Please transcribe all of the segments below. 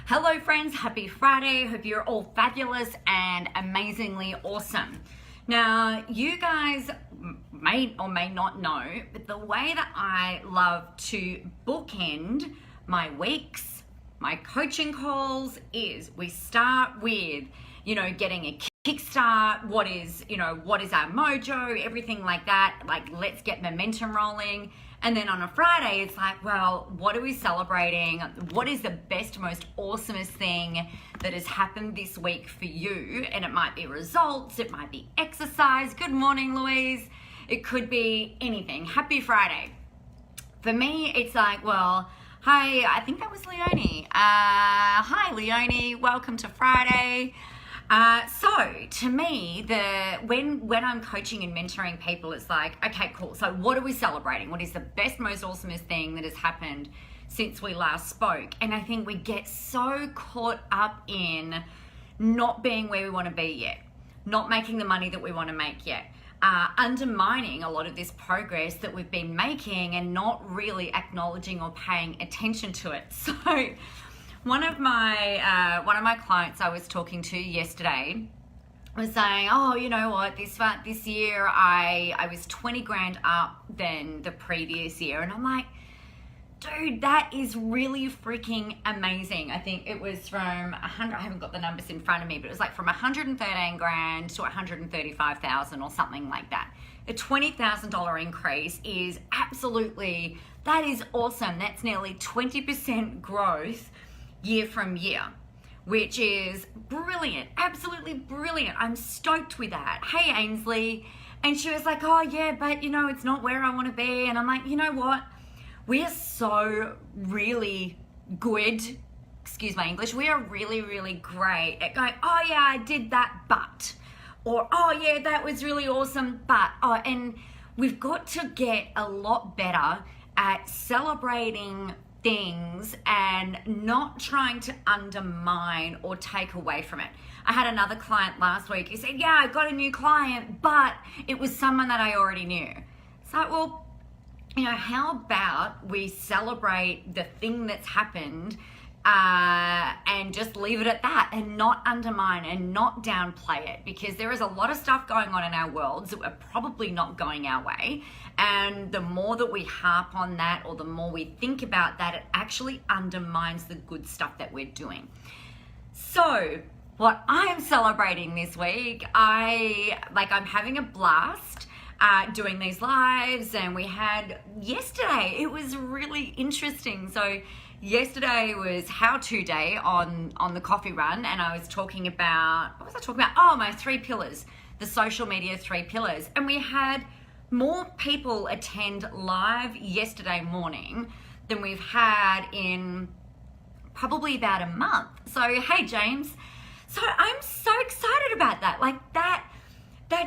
Hello friends, happy Friday. Hope you're all fabulous and amazingly awesome. Now, you guys may or may not know, but the way that I love to bookend my weeks, my coaching calls is we start with, getting a kickstart, what is our mojo, everything like that, like let's get momentum rolling. And then on a Friday, it's like, well, what are we celebrating? What is the best, most awesomest thing that has happened this week for you? And it might be results, it might be exercise. Good morning, Louise. It could be anything. Happy Friday. For me, it's like, well, hi, I think that was Leonie. Hi, Leonie. Welcome to Friday. So to me, when I'm coaching and mentoring people, it's like, okay, cool. So what are we celebrating? What is the best, most awesomest thing that has happened since we last spoke? And I think we get so caught up in not being where we want to be yet, not making the money that we want to make yet, undermining a lot of this progress that we've been making and not really acknowledging or paying attention to it. So one of my clients I was talking to yesterday was saying, oh, you know what, this year I was 20 grand up than the previous year. And I'm like, dude, that is really freaking amazing. I think it was from 100, I haven't got the numbers in front of me, but it was like from 113 grand to 135,000 or something like that. A $20,000 increase is absolutely, that is awesome. That's nearly 20% growth year from year, which is brilliant, absolutely brilliant. I'm stoked with that. Hey, Ainsley. And she was like, oh yeah, but it's not where I want to be. And I'm like, you know what? We are so really good, excuse my English, we are really, really great at going, oh yeah, I did that, but, or oh yeah, that was really awesome, but, and we've got to get a lot better at celebrating things and not trying to undermine or take away from it. I had another client last week who said, yeah, I got a new client, but it was someone that I already knew. So, well, how about we celebrate the thing that's happened and just leave it at that and not undermine and not downplay it, because there is a lot of stuff going on in our worlds that are probably not going our way. And the more that we harp on that or the more we think about that, it actually undermines the good stuff that we're doing. So what I am celebrating this week, I'm having a blast doing these lives, and we had yesterday, it was really interesting. So yesterday was how-to day on the coffee run, and I was talking about, what was I talking about? Oh, my 3 pillars, the social media 3 pillars. And we had more people attend live yesterday morning than we've had in probably about a month. So, hey, James. So I'm so excited about that. Like that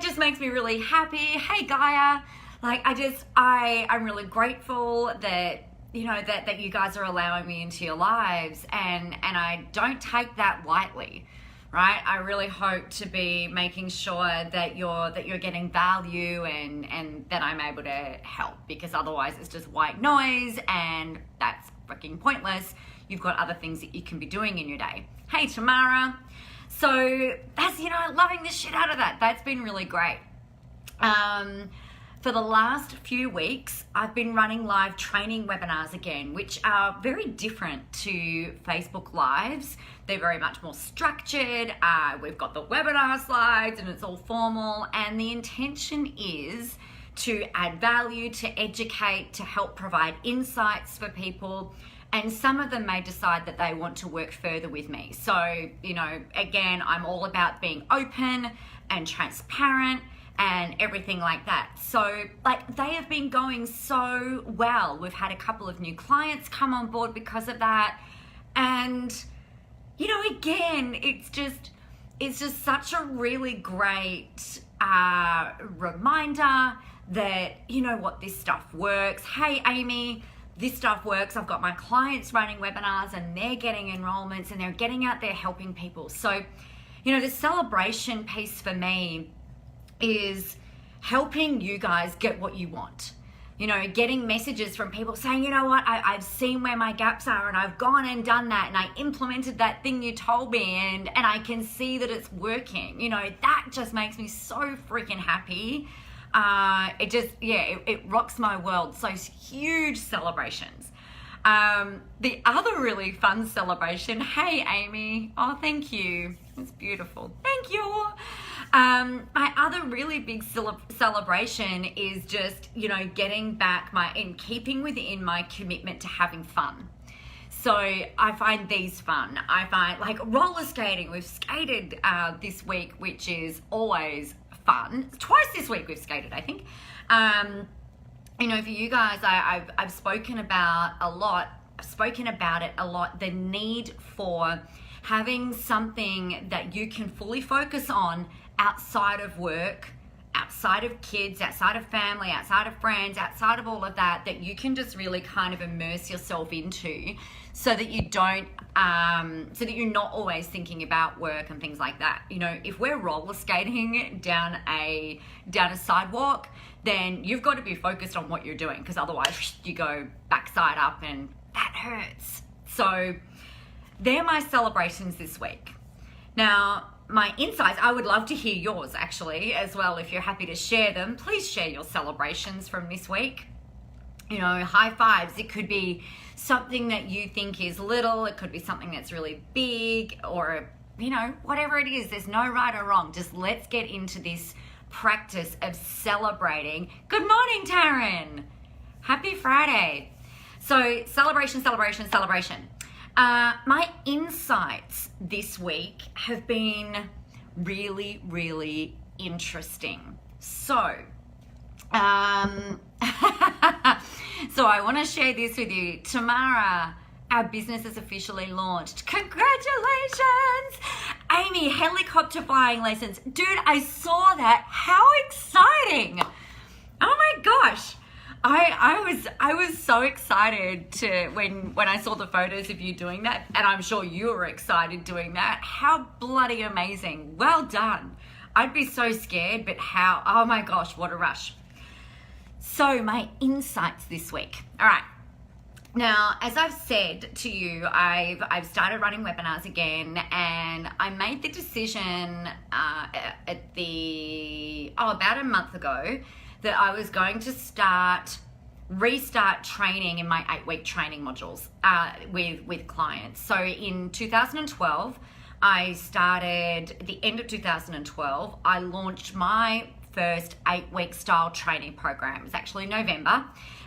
just makes me really happy. Hey, Gaia. Like I'm really grateful that that you guys are allowing me into your lives, and I don't take that lightly, right? I really hope to be making sure that you're getting value and that I'm able to help, because otherwise it's just white noise and that's freaking pointless. You've got other things that you can be doing in your day. Hey, Tamara. So that's, loving the shit out of that. That's been really great. For the last few weeks, I've been running live training webinars again, which are very different to Facebook Lives. They're very much more structured. We've got the webinar slides and it's all formal. And the intention is to add value, to educate, to help provide insights for people. And some of them may decide that they want to work further with me. So, again, I'm all about being open and transparent and everything like that. So they have been going so well. We've had a couple of new clients come on board because of that. And, again, it's just such a really great reminder that, what, this stuff works. Hey, Amy, this stuff works. I've got my clients running webinars and they're getting enrollments and they're getting out there helping people. So, the celebration piece for me is helping you guys get what you want. You know, getting messages from people saying, you know what, I've seen where my gaps are and I've gone and done that and I implemented that thing you told me and I can see that it's working. You know, that just makes me so freaking happy. It rocks my world. So huge celebrations. The other really fun celebration, hey Amy, oh thank you, it's beautiful, thank you. My other really big celebration is just, you know, getting back in keeping within my commitment to having fun. So I find these fun. I find like roller skating, we've skated this week, which is always fun. Twice this week we've skated, I think. You know, for you guys, I've spoken about it a lot, the need for having something that you can fully focus on outside of work, outside of kids, outside of family, outside of friends, outside of all of that, that you can just really kind of immerse yourself into so that you don't, so that you're not always thinking about work and things like that. You know, if we're roller skating down a sidewalk, then you've got to be focused on what you're doing, because otherwise you go backside up and that hurts. So they're my celebrations this week. Now, my insights, I would love to hear yours actually as well. If you're happy to share them, please share your celebrations from this week. You know, high fives. It could be something that you think is little. It could be something that's really big, or, you know, whatever it is. There's no right or wrong. Just let's get into this practice of celebrating. Good morning, Taryn. Happy Friday. So celebration. My insights this week have been really, really interesting. So, so I want to share this with you. Tamara, our business is officially launched. Congratulations! Amy, helicopter flying lessons. Dude, I saw that. How exciting! Oh my gosh. I was so excited when I saw the photos of you doing that, and I'm sure you were excited doing that. How bloody amazing. Well done. I'd be so scared, but oh my gosh, what a rush. So my insights this week. All right. Now, as I've said to you, I've started running webinars again, and I made the decision about a month ago that I was going to restart training in my 8-week training modules with clients. So in 2012, the end of 2012, I launched my first 8-week style training program. It was actually November,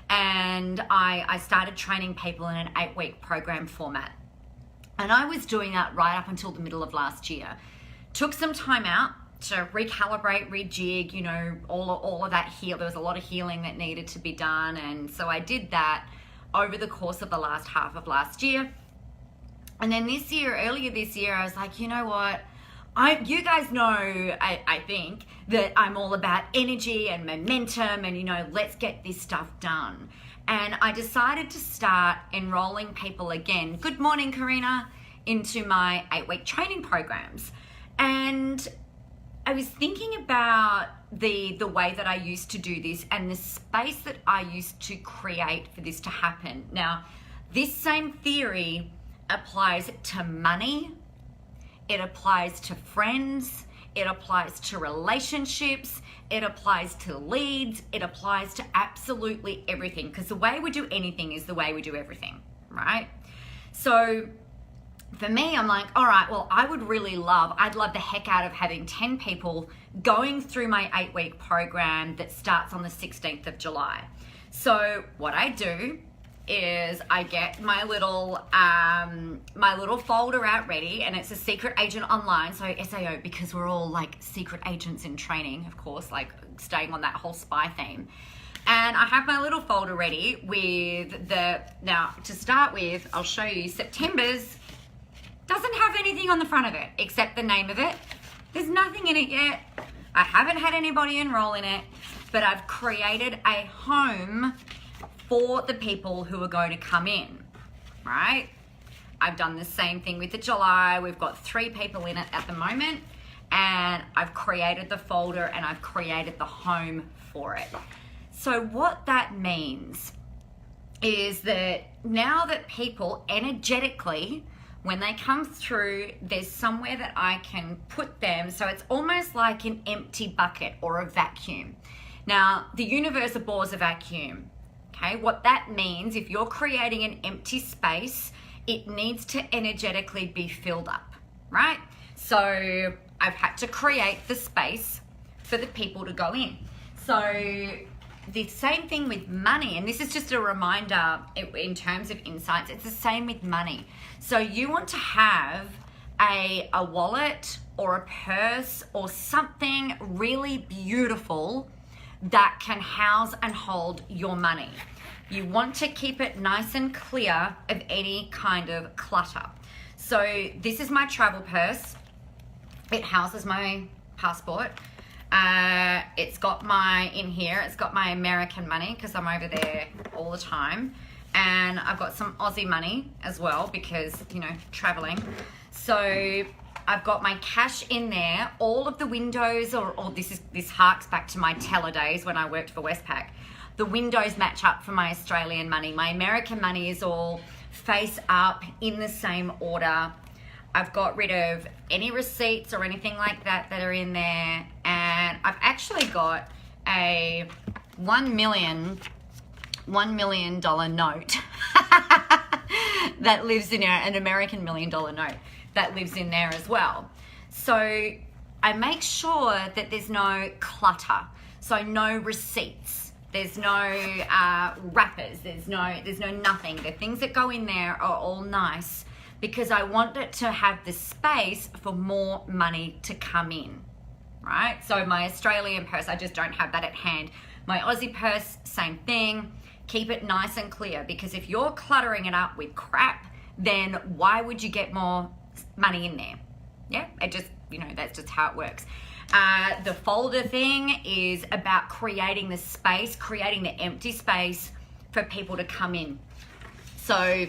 and I started training people in an 8-week program format. And I was doing that right up until the middle of last year. Took some time out to recalibrate, rejig, you know, all of that there was a lot of healing that needed to be done. And so I did that over the course of the last half of last year. And then earlier this year, I was like, you know what? You guys know, I think, that I'm all about energy and momentum and, you know, let's get this stuff done. And I decided to start enrolling people again. Good morning, Karina, into my 8-week training programs. And I was thinking about the way that I used to do this and the space that I used to create for this to happen. Now, this same theory applies to money, it applies to friends, it applies to relationships, it applies to leads, it applies to absolutely everything, because the way we do anything is the way we do everything, right? So for me, I'm like, all right, well, I'd love the heck out of having 10 people going through my 8-week program that starts on the 16th of July. So what I do is I get my little folder out ready, and it's a secret agent online. So SAO, because we're all like secret agents in training, of course, like staying on that whole spy theme. And I have my little folder ready with now to start with, I'll show you September's. Doesn't have anything on the front of it except the name of it. There's nothing in it yet. I haven't had anybody enroll in it, but I've created a home for the people who are going to come in, right? I've done the same thing with the July. We've got 3 people in it at the moment, and I've created the folder and I've created the home for it. So what that means is that now that people energetically, when they come through, there's somewhere that I can put them. So it's almost like an empty bucket or a vacuum. Now, the universe abhors a vacuum. Okay, what that means, if you're creating an empty space, it needs to energetically be filled up, right? So I've had to create the space for the people to go in. So the same thing with money, and this is just a reminder in terms of insights, it's the same with money. So you want to have a wallet or a purse or something really beautiful that can house and hold your money. You want to keep it nice and clear of any kind of clutter. So this is my travel purse. It houses my passport. It's got it's got my American money because I'm over there all the time. And I've got some Aussie money as well because, traveling. So I've got my cash in there. All of the windows, or this harks back to my teller days when I worked for Westpac. The windows match up for my Australian money. My American money is all face up in the same order. I've got rid of any receipts or anything like that are in there. And I've actually got a $1 million note that lives in there, an American $1 million note that lives in there as well. So I make sure that there's no clutter. So no receipts. There's no wrappers. There's no nothing. The things that go in there are all nice because I want it to have the space for more money to come in, right? So my Australian purse, I just don't have that at hand. My Aussie purse, same thing. Keep it nice and clear because if you're cluttering it up with crap, then why would you get more money in there? Yeah, it just, that's just how it works. The folder thing is about creating the space, creating the empty space for people to come in. So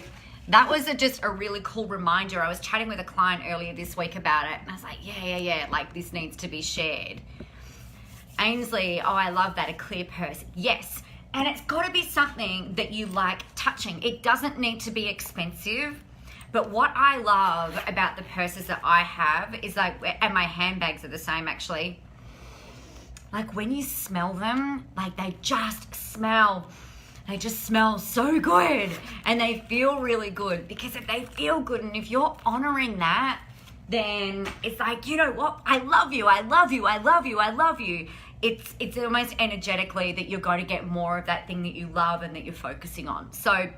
that was just a really cool reminder. I was chatting with a client earlier this week about it and I was like, yeah, like this needs to be shared. Ainsley, oh, I love that, a clear purse. Yes, and it's got to be something that you like touching. It doesn't need to be expensive. But what I love about the purses that I have is and my handbags are the same actually. Like when you smell them, like they just smell so good and they feel really good because if they feel good and if you're honoring that, then it's like, you know what? I love you. I love you. I love you. I love you. It's almost energetically that you're going to get more of that thing that you love and that you're focusing on. So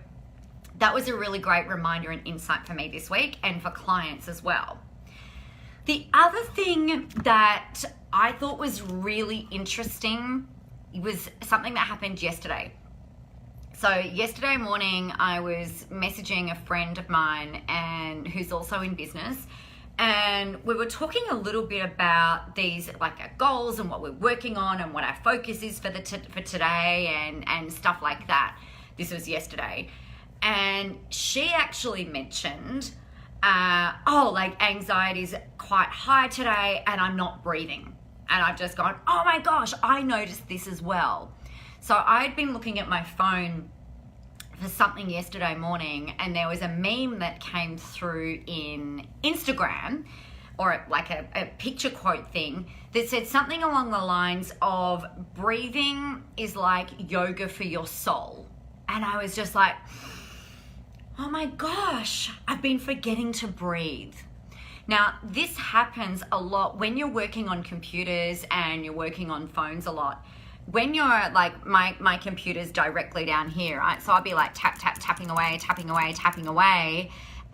that was a really great reminder and insight for me this week and for clients as well. The other thing that I thought was really interesting was something that happened yesterday. So yesterday morning, I was messaging a friend of mine and who's also in business. And we were talking a little bit about these, like our goals and what we're working on and what our focus is for today and stuff like that. This was yesterday. And she actually mentioned, anxiety is quite high today and I'm not breathing. And I've just gone, oh my gosh, I noticed this as well. So I'd been looking at my phone for something yesterday morning and there was a meme that came through in Instagram or like a picture quote thing that said something along the lines of breathing is like yoga for your soul. And I was just like, oh my gosh, I've been forgetting to breathe. Now, this happens a lot when you're working on computers and you're working on phones a lot. When you're like, my computer's directly down here, right? So I'll be like tapping away,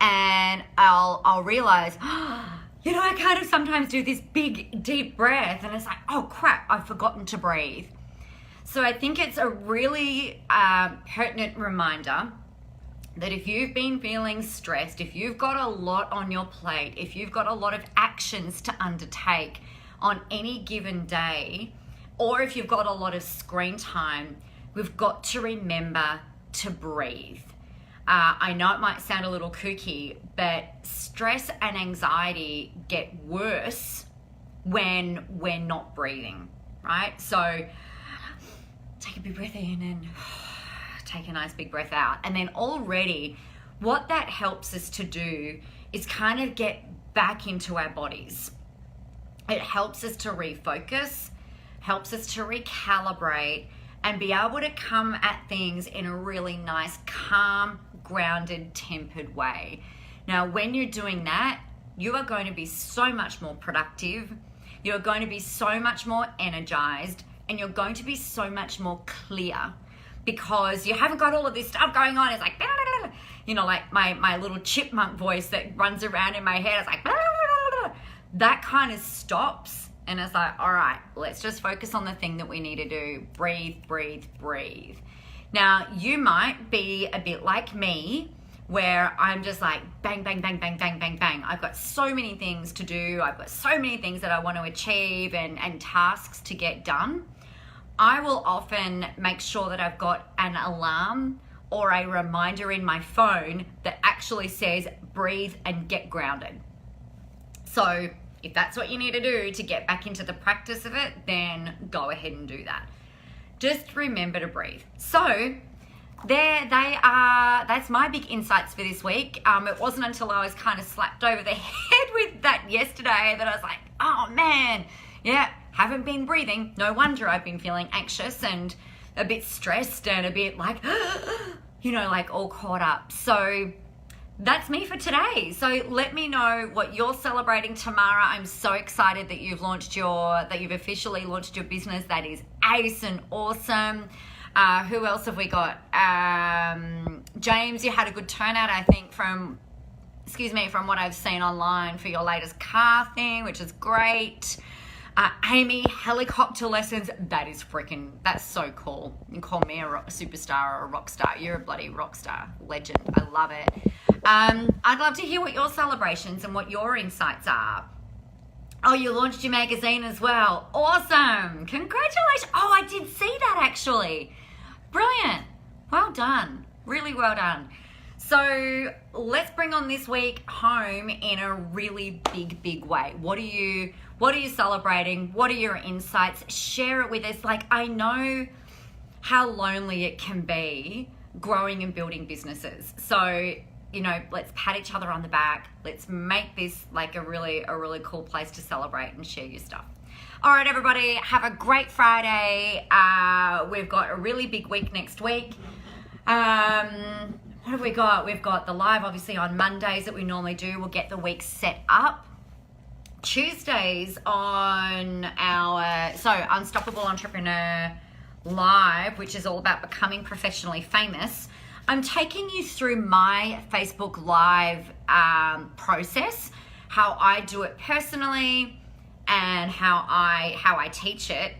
and I'll realize, I kind of sometimes do this big, deep breath, and it's like, oh crap, I've forgotten to breathe. So I think it's a really pertinent reminder that if you've been feeling stressed, if you've got a lot on your plate, if you've got a lot of actions to undertake on any given day, or if you've got a lot of screen time, we've got to remember to breathe. I know it might sound a little kooky, but stress and anxiety get worse when we're not breathing, right? So take a big breath in and take a nice big breath out. And then already what that helps us to do is kind of get back into our bodies. It helps us to refocus, helps us to recalibrate, and be able to come at things in a really nice, calm, grounded, tempered way. Now, when you're doing that, you are going to be so much more productive, you're going to be so much more energized, and you're going to be so much more clear because you haven't got all of this stuff going on. It's like, you know, like my little chipmunk voice that runs around in my head. It's like, that kind of stops. And it's like, all right, let's just focus on the thing that we need to do. Breathe, breathe, breathe. Now, you might be a bit like me, where I'm just like bang, bang, bang, bang, bang, bang, bang. I've got so many things to do. I've got so many things that I want to achieve and tasks to get done. I will often make sure that I've got an alarm or a reminder in my phone that actually says breathe and get grounded. So if that's what you need to do to get back into the practice of it, then go ahead and do that. Just remember to breathe. So there they are. That's my big insights for this week. It wasn't until I was kind of slapped over the head with that yesterday that I was like, oh man, yeah, haven't been breathing. No wonder I've been feeling anxious and a bit stressed and a bit like, you know, like all caught up. So that's me for today. So let me know what you're celebrating tomorrow. I'm so excited that you've officially launched your business. That is ace and awesome. Who else have we got? James, you had a good turnout, I think, from what I've seen online for your latest car thing, which is great. Amy, helicopter lessons. That's so cool. You call me a superstar or a rock star. You're a bloody rock star. Legend. I love it. I'd love to hear what your celebrations and what your insights are. Oh, you launched your magazine as well. Awesome. Congratulations. Oh, I did see that actually. Brilliant. Well done. Really well done. So let's bring on this week home in a really big way. What are you celebrating? What are your insights? Share it with us. Like, I know how lonely it can be growing and building businesses. So, you know, let's pat each other on the back. Let's make this like a really cool place to celebrate and share your stuff. All right, everybody, have a great Friday. We've got a really big week next week. What have we got? We've got the live, obviously, on Mondays that we normally do. We'll get the week set up. Tuesdays on our Unstoppable Entrepreneur Live, which is all about becoming professionally famous. I'm taking you through my Facebook Live process, how I do it personally, and how I teach it.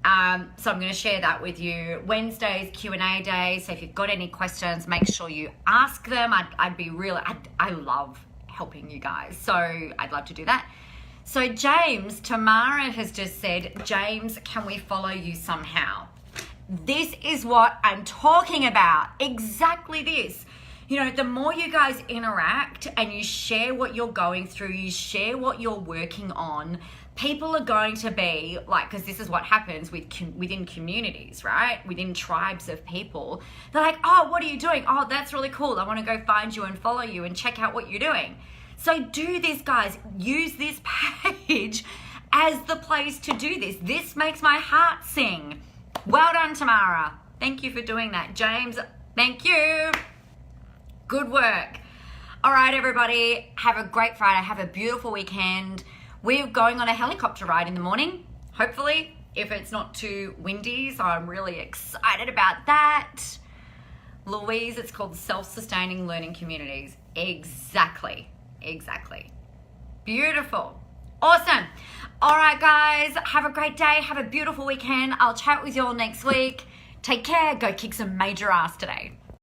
So I'm going to share that with you. Wednesdays, Q&A day. So if you've got any questions, make sure you ask them. I love helping you guys. So I'd love to do that. So James, Tamara has just said, James, can we follow you somehow? This is what I'm talking about. Exactly this. You know, the more you guys interact and you share what you're going through, you share what you're working on, people are going to be like, because this is what happens within communities, right? Within tribes of people. They're like, oh, what are you doing? Oh, that's really cool. I want to go find you and follow you and check out what you're doing. So do this, guys. Use this page as the place to do this. This makes my heart sing. Well done, Tamara. Thank you for doing that. James, thank you. Good work. All right, everybody. Have a great Friday. Have a beautiful weekend. We're going on a helicopter ride in the morning, hopefully, if it's not too windy. So I'm really excited about that. Louise, it's called Self-Sustaining Learning Communities. Exactly. Beautiful. Awesome. All right, guys. Have a great day. Have a beautiful weekend. I'll chat with you all next week. Take care. Go kick some major ass today.